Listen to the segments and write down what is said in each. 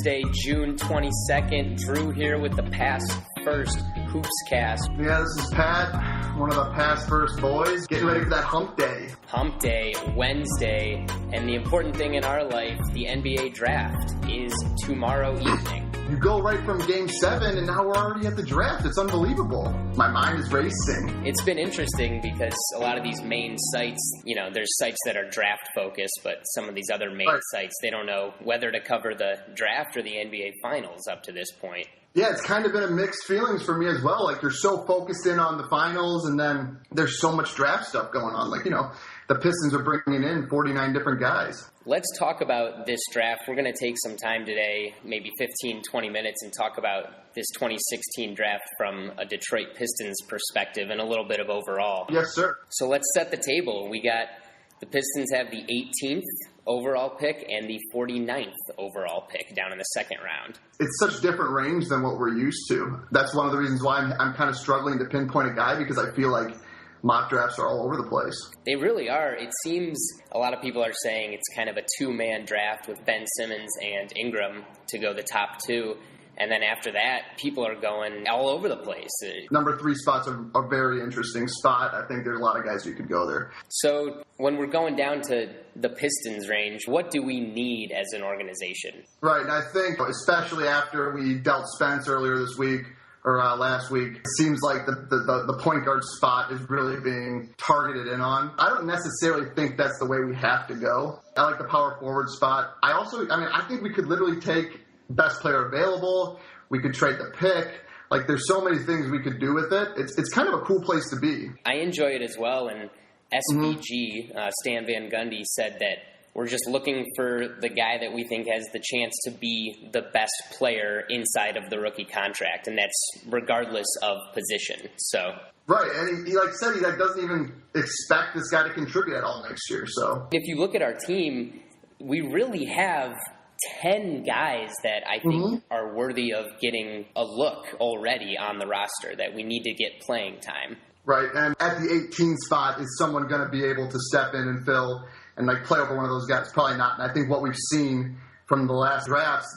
Wednesday, June 22nd. Thru here with the Pass First Hoops Cast. Yeah, this is Pat, one of the Pass First boys, getting ready for that hump day. Hump day, Wednesday, and the important thing in our life, the NBA draft, is tomorrow evening. You go right from Game 7, and now we're already at the draft. It's unbelievable. My mind is racing. It's been interesting because a lot of these main sites, there's sites that are draft-focused, but some of these other main sites, they don't know whether to cover the draft or the NBA Finals up to this point. Yeah, it's kind of been a mixed feelings for me as well. Like, you're so focused in on the finals, and then there's so much draft stuff going on. Like, the Pistons are bringing in 49 different guys. Let's talk about this draft. We're going to take some time today, maybe 15, 20 minutes, and talk about this 2016 draft from a Detroit Pistons perspective and a little bit of overall. Yes, sir. So let's set the table. The Pistons have the 18th overall pick and the 49th overall pick down in the second round. It's such different range than what we're used to. That's one of the reasons why I'm kind of struggling to pinpoint a guy, because I feel like mock drafts are all over the place. They really are. It seems a lot of people are saying it's kind of a two-man draft with Ben Simmons and Ingram to go the top two. And then after that, people are going all over the place. Number 3 spot's a very interesting spot. I think there's a lot of guys who could go there. So when we're going down to the Pistons range, what do we need as an organization? Right, and I think especially after we dealt Spence earlier this week, or last week, it seems like the point guard spot is really being targeted in on. I don't necessarily think that's the way we have to go. I like the power forward spot. I think we could literally take best player available. We could trade the pick. Like, there's so many things we could do with it. It's kind of a cool place to be. I enjoy it as well, and SVG, Stan Van Gundy, said that we're just looking for the guy that we think has the chance to be the best player inside of the rookie contract, and that's regardless of position. So right, and he said he doesn't even expect this guy to contribute at all next year. So if you look at our team, we really have 10 guys that I think are worthy of getting a look already on the roster that we need to get playing time. Right, and at the 18th spot, is someone going to be able to step in and fill and play over one of those guys? Probably not. And I think what we've seen from the last drafts,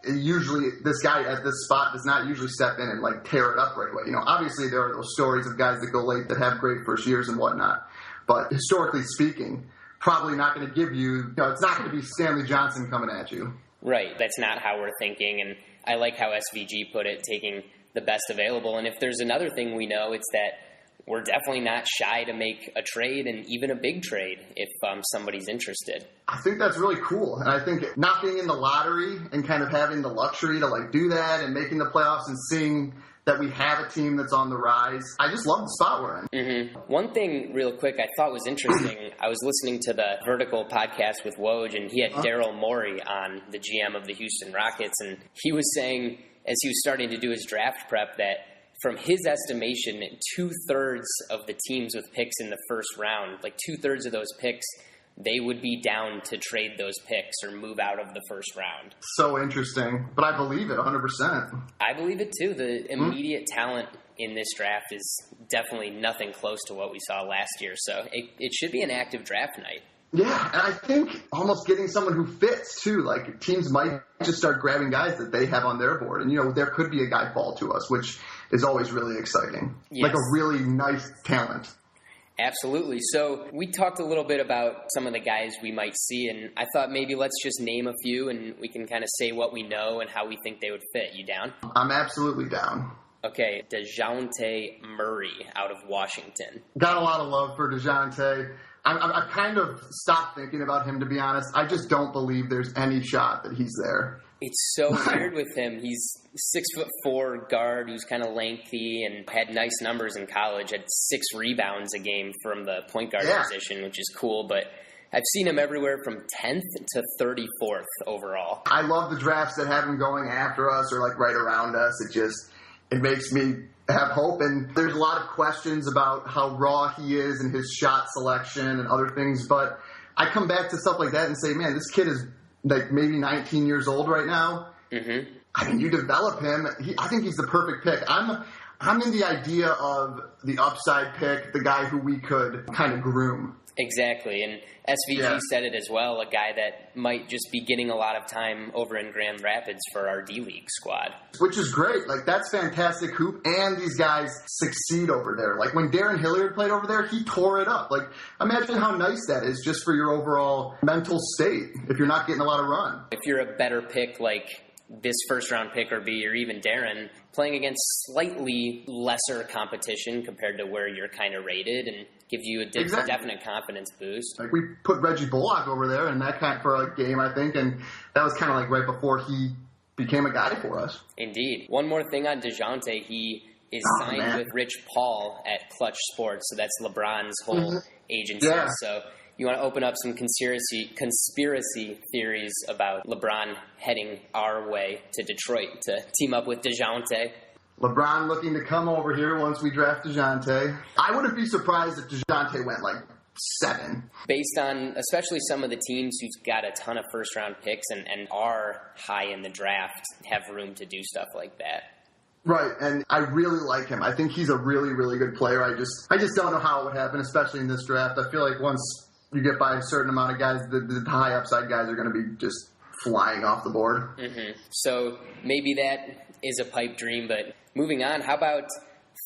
usually this guy at this spot does not usually step in and tear it up right away. Obviously there are those stories of guys that go late that have great first years and whatnot. But historically speaking, probably not going to give you, it's not going to be Stanley Johnson coming at you. Right. That's not how we're thinking. And I like how SVG put it, taking the best available. And if there's another thing we know, it's that we're definitely not shy to make a trade, and even a big trade, if somebody's interested. I think that's really cool. And I think not being in the lottery and kind of having the luxury to do that and making the playoffs and seeing that we have a team that's on the rise, I just love the spot we're in. Mm-hmm. One thing real quick I thought was interesting, I was listening to the Vertical podcast with Woj, and he had Daryl Morey on, the GM of the Houston Rockets, and he was saying, as he was starting to do his draft prep, that from his estimation, 2/3 of the teams with picks in the first round, 2/3 of those picks, they would be down to trade those picks or move out of the first round. So interesting. But I believe it 100%. I believe it too. The immediate talent in this draft is definitely nothing close to what we saw last year. So it should be an active draft night. Yeah, and I think almost getting someone who fits, too. Teams might just start grabbing guys that they have on their board. And, there could be a guy fall to us, which is always really exciting. Yes. A really nice talent. Absolutely. So we talked a little bit about some of the guys we might see, and I thought maybe let's just name a few, and we can kind of say what we know and how we think they would fit. You down? I'm absolutely down. Okay, DeJounte Murray out of Washington. Got a lot of love for DeJounte. I've kind of stopped thinking about him, to be honest. I just don't believe there's any shot that he's there. It's so weird with him. He's 6'4" guard who's kind of lengthy and had nice numbers in college. Had 6 rebounds a game from the point guard position, which is cool. But I've seen him everywhere from 10th to 34th overall. I love the drafts that have him going after us or right around us. It makes me have hope. And there's a lot of questions about how raw he is and his shot selection and other things. But I come back to stuff like that and say, man, this kid is maybe 19 years old right now. Mm-hmm. I mean, you develop him. I think he's the perfect pick. I'm in the idea of the upside pick, the guy who we could kind of groom. Exactly, and SVG said it as well, a guy that might just be getting a lot of time over in Grand Rapids for our D-League squad. Which is great. Like, that's fantastic hoop, and these guys succeed over there. Like, when Darren Hilliard played over there, he tore it up. Like, imagine how nice that is just for your overall mental state if you're not getting a lot of run. If you're a better pick like this first-round pick or B, or even Darren, playing against slightly lesser competition compared to where you're kind of rated and gives you a definite confidence boost. Like, we put Reggie Bullock over there in that kind for a game, I think, and that was kind of like right before he became a guy for us. Indeed. One more thing on DeJounte, he is signed with Rich Paul at Clutch Sports, so that's LeBron's whole agency. Yeah. So you want to open up some conspiracy theories about LeBron heading our way to Detroit to team up with DeJounte. LeBron looking to come over here once we draft DeJounte. I wouldn't be surprised if DeJounte went like 7. Based on especially some of the teams who's got a ton of first-round picks and are high in the draft have room to do stuff like that. Right, and I really like him. I think he's a really, really good player. I just don't know how it would happen, especially in this draft. I feel like once you get by a certain amount of guys, the high upside guys are going to be just flying off the board. Mm-hmm. So maybe that is a pipe dream, but moving on, how about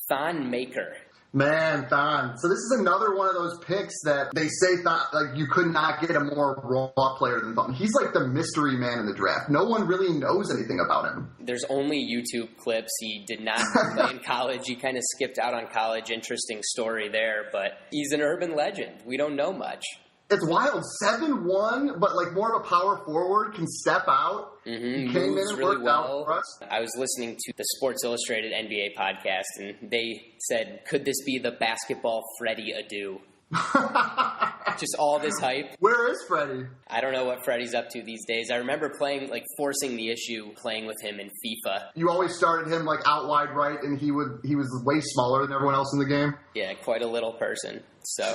Thon Maker? Man, Thon. So this is another one of those picks that they say like you could not get a more raw player than Thon. He's like the mystery man in the draft. No one really knows anything about him. There's only YouTube clips. He did not play in college. He kind of skipped out on college. Interesting story there, but he's an urban legend. We don't know much. It's wild. 7'1", but like more of a power forward, can step out. Mm-hmm. He came in and really worked well. out for us. I was listening to the Sports Illustrated NBA podcast, and they said, could this be the basketball Freddie Adu? Just all this hype. Where is Freddie? I don't know what Freddie's up to these days. I remember forcing the issue playing with him in FIFA. You always started him like out wide right, and he was way smaller than everyone else in the game. Yeah, quite a little person. So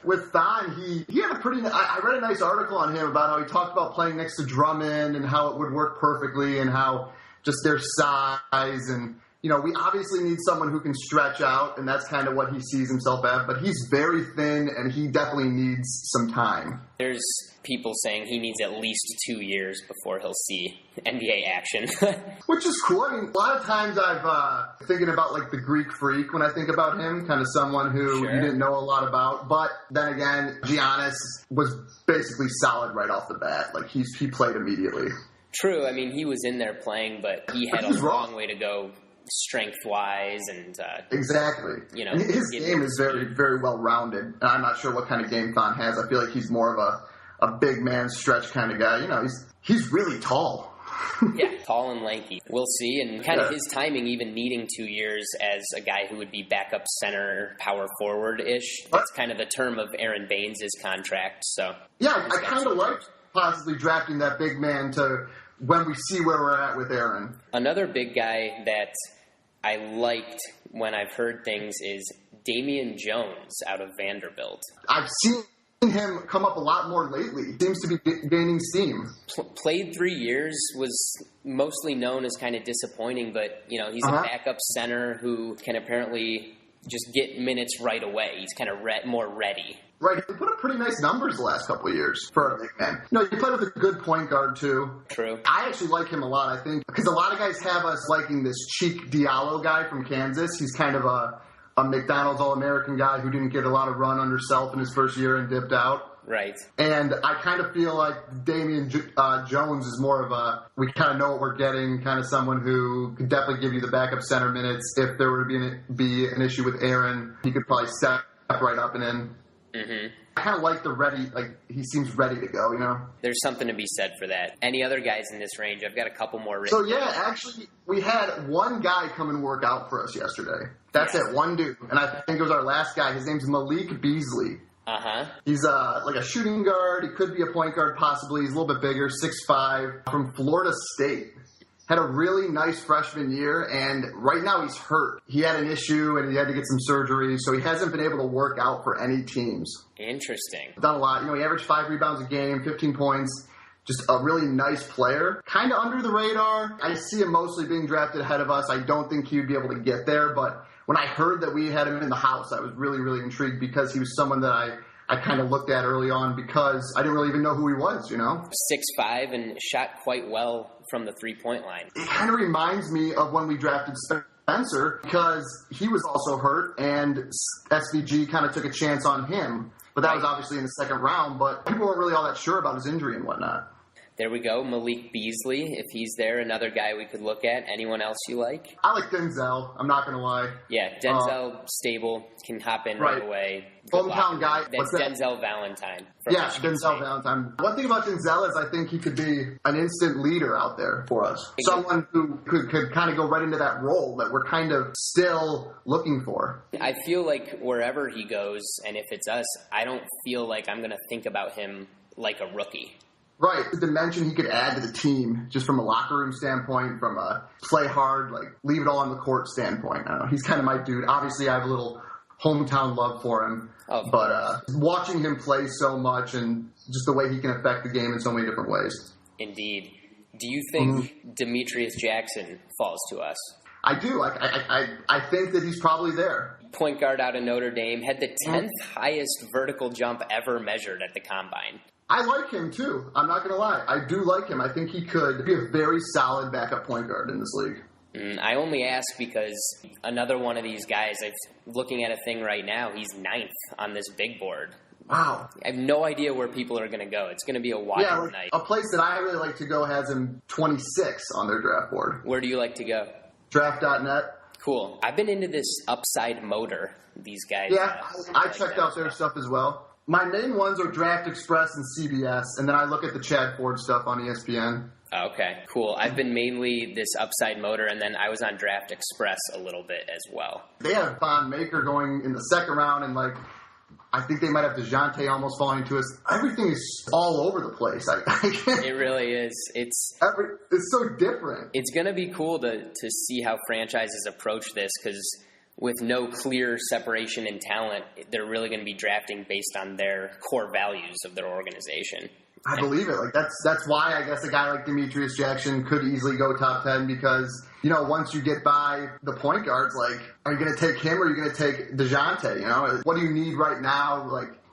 with Thon, he had a pretty. I read a nice article on him about how he talked about playing next to Drummond and how it would work perfectly, and how just their size and. You know, we obviously need someone who can stretch out, and that's kind of what he sees himself as. But he's very thin, and he definitely needs some time. There's people saying he needs at least 2 years before he'll see NBA action. Which is cool. I mean, a lot of times I've thinking about, like, the Greek Freak when I think about him, kind of someone who you didn't know a lot about. But then again, Giannis was basically solid right off the bat. Like, he played immediately. True. I mean, he was in there playing, but he had a long way to go. Strength-wise and exactly, you know, his game is very, very well rounded. And I'm not sure what kind of game Thon has. I feel like he's more of a big man stretch kind of guy. You know, he's really tall. Yeah, tall and lanky. We'll see, and kind of his timing, even needing 2 years as a guy who would be backup center, power forward-ish. That's kind of the term of Aaron Baines' contract. So yeah, I kind of liked possibly drafting that big man to when we see where we're at with Aaron. Another big guy that I liked when I've heard things is Damian Jones out of Vanderbilt. I've seen him come up a lot more lately. Seems to be gaining steam. Played 3 years, was mostly known as kind of disappointing, but you know he's a backup center who can apparently just get minutes right away. He's kind of more ready. Right, he put up pretty nice numbers the last couple of years for a big man. No, he played with a good point guard, too. True. I actually like him a lot, I think, because a lot of guys have us liking this Cheek Diallo guy from Kansas. He's kind of a McDonald's All-American guy who didn't get a lot of run under Self in his first year and dipped out. Right. And I kind of feel like Damian Jones is more of we kind of know what we're getting, kind of someone who could definitely give you the backup center minutes. If there were to be an issue with Aaron, he could probably step right up and in. Mm-hmm. I kind of like he seems ready to go, you know? There's something to be said for that. Any other guys in this range? I've got a couple more written. So, yeah, actually, we had one guy come and work out for us yesterday. That's it, one dude. And I think it was our last guy. His name's Malik Beasley. Uh-huh. He's like a shooting guard. He could be a point guard possibly. He's a little bit bigger, 6'5", from Florida State. Had a really nice freshman year, and right now he's hurt. He had an issue, and he had to get some surgery, so he hasn't been able to work out for any teams. Interesting. Done a lot. You know, he averaged 5 rebounds a game, 15 points. Just a really nice player. Kind of under the radar. I see him mostly being drafted ahead of us. I don't think he would be able to get there, but when I heard that we had him in the house, I was really, really intrigued because he was someone that I kind of looked at early on because I didn't really even know who he was, 6'5" and shot quite well from the three-point line. It kind of reminds me of when we drafted Spencer because he was also hurt, and SVG kind of took a chance on him. But that was obviously in the second round, but people weren't really all that sure about his injury and whatnot. There we go. Malik Beasley, if he's there, another guy we could look at. Anyone else you like? I like Denzel. I'm not going to lie. Yeah, Denzel, stable, can hop in right away. Hometown guy. That's Denzel Valentine. Yeah, Denzel Valentine. One thing about Denzel is I think he could be an instant leader out there for us. Someone who could kind of go right into that role that we're kind of still looking for. I feel like wherever he goes, and if it's us, I don't feel like I'm going to think about him like a rookie. Right, the dimension he could add to the team, just from a locker room standpoint, from a play hard, leave it all on the court standpoint. I don't know. He's kind of my dude. Obviously, I have a little hometown love for him, but watching him play so much and just the way he can affect the game in so many different ways. Indeed. Do you think Demetrius Jackson falls to us? I do. I think that he's probably there. Point guard out of Notre Dame, had the 10th highest vertical jump ever measured at the Combine. I like him, too. I'm not going to lie. I do like him. I think he could be a very solid backup point guard in this league. I only ask because another one of these guys, I'm looking at a thing right now, he's 9th on this big board. Wow. I have no idea where people are going to go. It's going to be a wild night. A place that I really like to go has him 26 on their draft board. Where do you like to go? Draft.net. Cool. I've been into this Upside Motor, these guys. Yeah, I checked out their stuff as well. My main ones are Draft Express and CBS, and then I look at the Chad Ford stuff on ESPN. Okay, cool. I've been mainly this Upside Motor, and then I was on Draft Express a little bit as well. They have Von Maker going in the second round, and I think they might have DeJounte almost falling to us. Everything is all over the place. It really is. It's so different. It's going to be cool to see how franchises approach this because with no clear separation in talent, they're really going to be drafting based on their core values of their organization. I believe it. That's why I guess a guy like Demetrius Jackson could easily go top 10 because, once you get by the point guards, are you going to take him or are you going to take DeJounte? What do you need right now?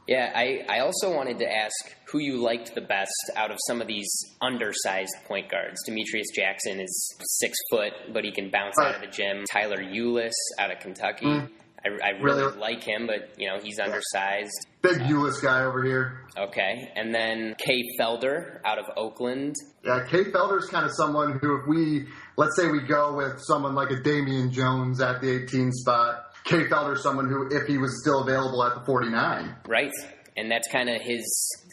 Yeah, I also wanted to ask who you liked the best out of some of these undersized point guards. Demetrius Jackson is 6 foot, but he can bounce out of the gym. Tyler Ulis out of Kentucky. I really like him, but, he's undersized. Big Ulis guy over here. Okay. And then Kay Felder out of Oakland. Yeah, Kay Felder's kind of someone who let's say we go with someone like a Damian Jones at the 18 spot, Kay Felder's someone who, if he was still available at the 49. Right. And that's kind of his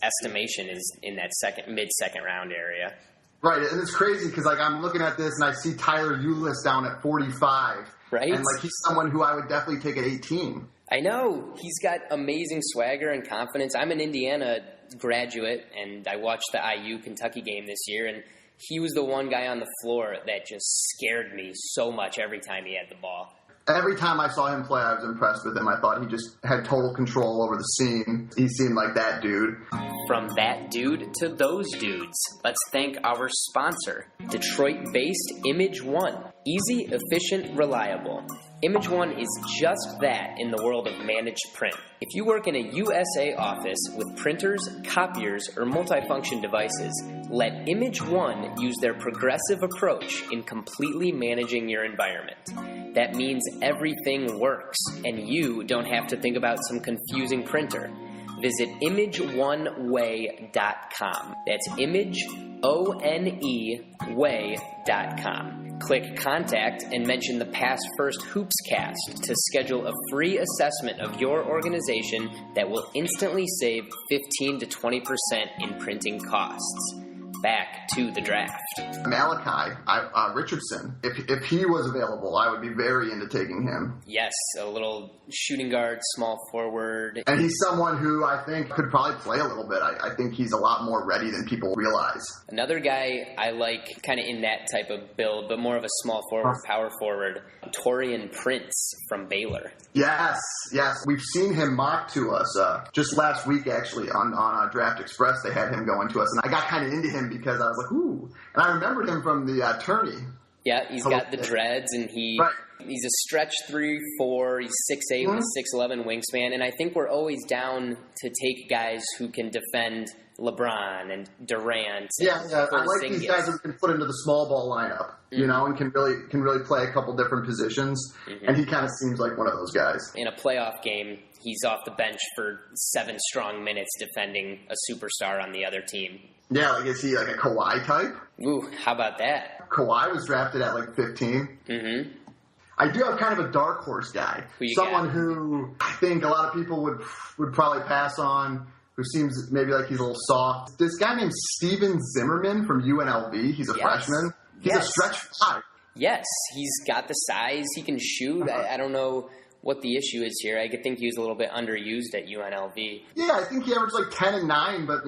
estimation is in that mid-second round area. Right. And it's crazy because, I'm looking at this and I see Tyler Ulis down at 45. Right. And, he's someone who I would definitely take at 18. I know. He's got amazing swagger and confidence. I'm an Indiana graduate, and I watched the IU Kentucky game this year, and he was the one guy on the floor that just scared me so much every time he had the ball. Every time I saw him play, I was impressed with him. I thought he just had total control over the scene. He seemed like that dude. From that dude to those dudes, let's thank our sponsor, Detroit-based Image One. Easy, efficient, reliable. Image One is just that in the world of managed print. If you work in a USA office with printers, copiers, or multifunction devices, let Image One use their progressive approach in completely managing your environment. That means everything works, and you don't have to think about some confusing printer. Visit imageoneway.com. That's imageoneway.com. Click Contact and mention the Pass First Hoopscast to schedule a free assessment of your organization that will instantly save 15 to 20% in printing costs. Back to the draft. Malachi Richardson, if he was available, I would be very into taking him. Yes, a little shooting guard, small forward. And he's someone who I think could probably play a little bit. I think he's a lot more ready than people realize. Another guy I like kind of in that type of build, but more of a small forward, power forward, Taurean Prince from Baylor. Yes. We've seen him mocked to us just last week, actually, on Draft Express. They had him going to us, and I got kind of into him because I was like, ooh. And I remembered him from the tourney. Yeah, he's got the dreads, and he He's a stretch 3'4". He's 6'8" with 6'11" wingspan, and I think we're always down to take guys who can defend LeBron and Durant. Yeah. I like Porzingis. these guys who can put into the small ball lineup, you know, and can really play a couple different positions. And he kind of seems like one of those guys. In a playoff game, he's off the bench for 7 strong minutes defending a superstar on the other team. Yeah, like is he like a Kawhi type? Ooh, how about that? Kawhi was drafted at like 15. Mm-hmm. I do have kind of a dark horse guy. Someone who I think a lot of people would probably pass on, who seems maybe like he's a little soft. This guy named Steven Zimmerman from UNLV. He's a freshman. He's a stretch 5. Yes, he's got the size. He can shoot. I don't know what the issue is here. I think he was a little bit underused at UNLV. Yeah, I think he averaged like 10 and 9, but,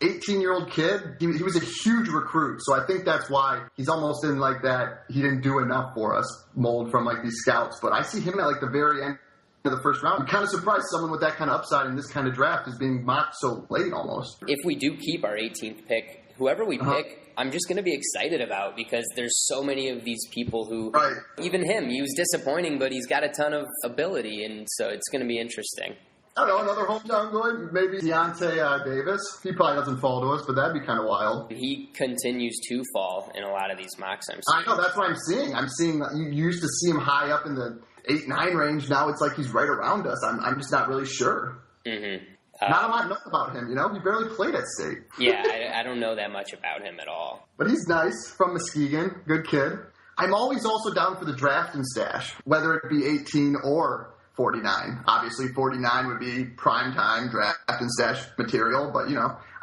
18-year-old kid. He was a huge recruit, so I think that's why he's almost in like that he didn't do enough for us mold from like these scouts. But I see him at like the very end of the first round. I'm kind of surprised someone with that kind of upside in this kind of draft is being mocked so late almost. If we do keep our 18th pick, whoever we pick, I'm just going to be excited about because there's so many of these people who, even him, he was disappointing, but he's got a ton of ability, and so it's going to be interesting. I don't know, another hometown boy, maybe Deontay Davis. He probably doesn't fall to us, but that'd be kind of wild. He continues to fall in a lot of these mocks I'm seeing. I know, that's what I'm seeing. I'm seeing that you used to see him high up in the 8-9 range. Now it's like he's right around us. I'm just not really sure. Mm-hmm. Not a lot know about him, He barely played at State. Yeah, I don't know that much about him at all. But he's nice, from Muskegon, good kid. I'm always also down for the draft and stash, whether it be 18 or 49. Obviously, 49 would be prime time draft and stash material, but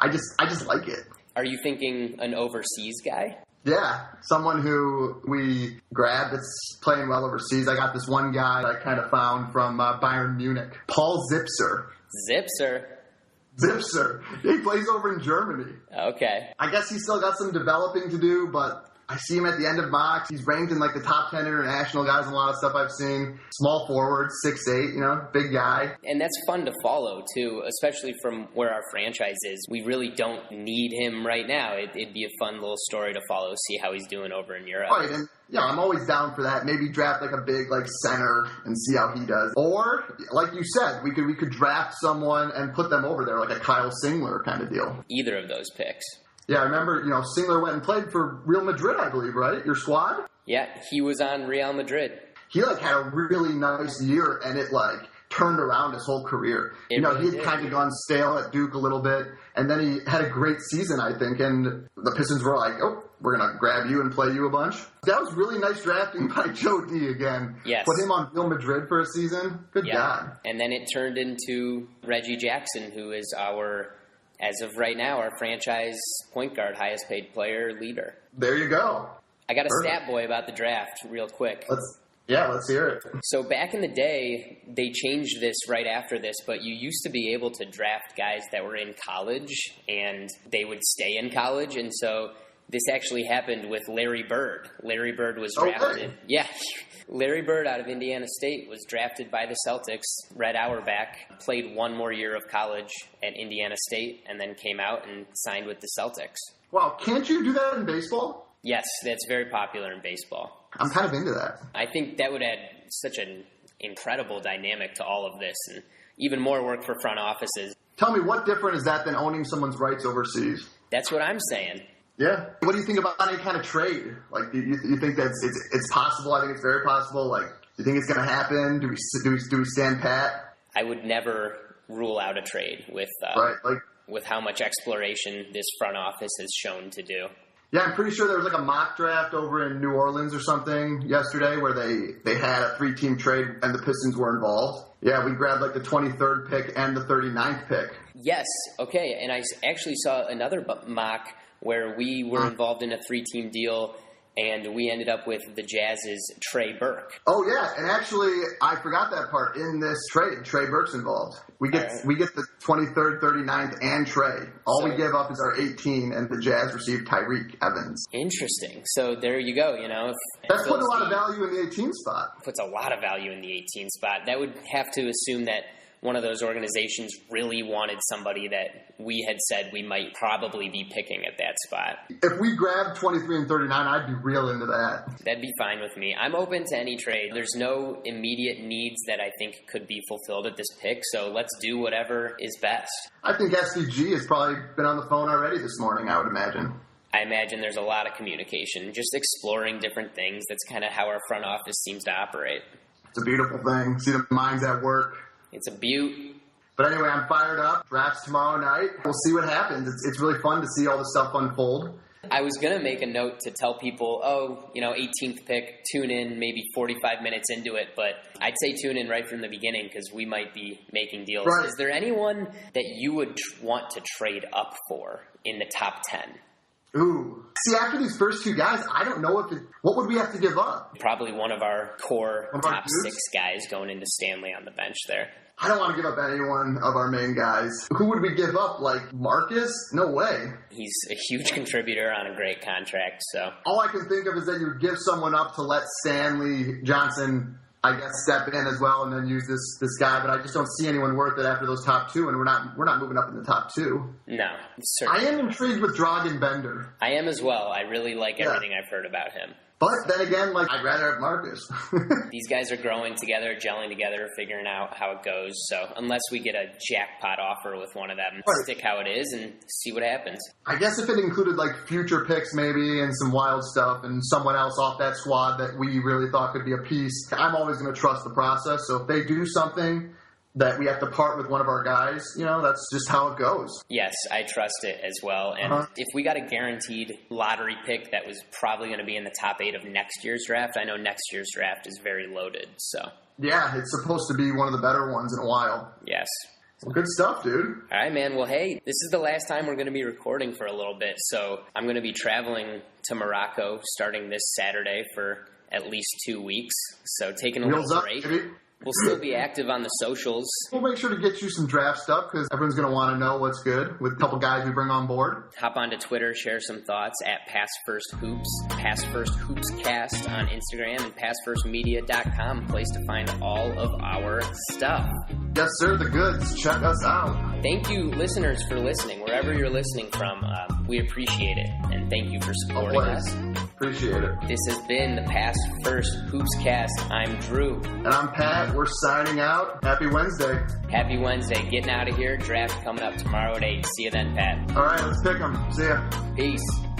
I just like it. Are you thinking an overseas guy? Yeah, someone who we grabbed that's playing well overseas. I got this one guy I kind of found from Bayern Munich, Paul Zipser. Zipser. He plays over in Germany. Okay. I guess he's still got some developing to do, but I see him at the end of mocks. He's ranked in like the top 10 international guys in a lot of stuff I've seen. Small forward, 6'8", big guy. And that's fun to follow, too, especially from where our franchise is. We really don't need him right now. It'd be a fun little story to follow, see how he's doing over in Europe. Right, and I'm always down for that. Maybe draft like a big like center and see how he does. Or, like you said, we could draft someone and put them over there, like a Kyle Singler kind of deal. Either of those picks. Yeah, I remember, Singler went and played for Real Madrid, I believe, right? Your squad? Yeah, he was on Real Madrid. He, had a really nice year, and it, turned around his whole career. He had kind of gone stale at Duke a little bit, and then he had a great season, I think, and the Pistons were like, oh, we're going to grab you and play you a bunch. That was really nice drafting by Joe D again. Yes. Put him on Real Madrid for a season. Good God. And then it turned into Reggie Jackson, who is as of right now, our franchise point guard, highest paid player, leader. There you go. I got a stat boy about the draft real quick. Let's hear it. So back in the day, they changed this right after this, but you used to be able to draft guys that were in college, and they would stay in college, and so this actually happened with Larry Bird. Larry Bird was drafted. Okay. Yeah. Larry Bird out of Indiana State was drafted by the Celtics. Red Auerbach played one more year of college at Indiana State and then came out and signed with the Celtics. Wow, can't you do that in baseball? Yes, that's very popular in baseball. I'm kind of into that. I think that would add such an incredible dynamic to all of this and even more work for front offices. Tell me, what different is that than owning someone's rights overseas? That's what I'm saying. Yeah. What do you think about any kind of trade? Do you think that it's possible? I think it's very possible. Do you think it's going to happen? Do we stand pat? I would never rule out a trade with how much exploration this front office has shown to do. Yeah, I'm pretty sure there was a mock draft over in New Orleans or something yesterday where they had a 3-team trade and the Pistons were involved. Yeah, we grabbed the 23rd pick and the 39th pick. Yes. Okay. And I actually saw another mock where we were involved in a 3-team deal, and we ended up with the Jazz's Trey Burke. Oh, yeah, and actually, I forgot that part. In this trade, Trey Burke's involved. We get the 23rd, 39th, and Trey. All we give up is our 18, and the Jazz receive Tyreek Evans. Interesting. So there you go, That's putting a lot of value in the 18 spot. Puts a lot of value in the 18 spot. That would have to assume that one of those organizations really wanted somebody that we had said we might probably be picking at that spot. If we grabbed 23 and 39, I'd be real into that. That'd be fine with me. I'm open to any trade. There's no immediate needs that I think could be fulfilled at this pick, so let's do whatever is best. I think SVG has probably been on the phone already this morning, I would imagine. I imagine there's a lot of communication, just exploring different things. That's kind of how our front office seems to operate. It's a beautiful thing. See the minds at work. It's a beaut. But anyway, I'm fired up. Drafts tomorrow night. We'll see what happens. It's really fun to see all the stuff unfold. I was going to make a note to tell people, 18th pick, tune in maybe 45 minutes into it. But I'd say tune in right from the beginning because we might be making deals. Right. Is there anyone that you would want to trade up for in the top 10? Ooh. See, after these first two guys, I don't know what would we have to give up? Probably one of our core top dudes? 6 guys going into Stanley on the bench there. I don't want to give up any one of our main guys. Who would we give up? Like Marcus? No way. He's a huge contributor on a great contract, so. All I can think of is that you would give someone up to let Stanley Johnson, I guess, step in as well and then use this guy, but I just don't see anyone worth it after those top 2, and we're not moving up in the top 2. No, certainly. I am intrigued with Dragan Bender. I am as well. I really like everything I've heard about him. But then again, I'd rather have Marcus. These guys are growing together, gelling together, figuring out how it goes. So unless we get a jackpot offer with one of them, stick how it is and see what happens. I guess if it included future picks maybe and some wild stuff and someone else off that squad that we really thought could be a piece, I'm always going to trust the process. So if they do something that we have to part with one of our guys, that's just how it goes. Yes, I trust it as well. And if we got a guaranteed lottery pick that was probably going to be in the top 8 of next year's draft, I know next year's draft is very loaded. So yeah, it's supposed to be one of the better ones in a while. Yes. Well, good stuff, dude. All right, man. Well, hey, this is the last time we're going to be recording for a little bit. So I'm going to be traveling to Morocco starting this Saturday for at least 2 weeks. So taking a little break. Baby. We'll still be active on the socials. We'll make sure to get you some draft stuff because everyone's going to want to know what's good with a couple guys we bring on board. Hop onto Twitter, share some thoughts at Pass First Hoops, Pass First Hoops Cast on Instagram, and PassFirstMedia.com, place to find all of our stuff. Yes, sir, the goods. Check us out. Thank you, listeners, for listening. Wherever you're listening from, we appreciate it, and thank you for supporting us. Appreciate it. This has been the Pass First Hoops Cast. I'm Drew. And I'm Pat. We're signing out. Happy Wednesday. Happy Wednesday. Getting out of here. Draft coming up tomorrow at 8. See you then, Pat. All right, let's pick them. See ya. Peace.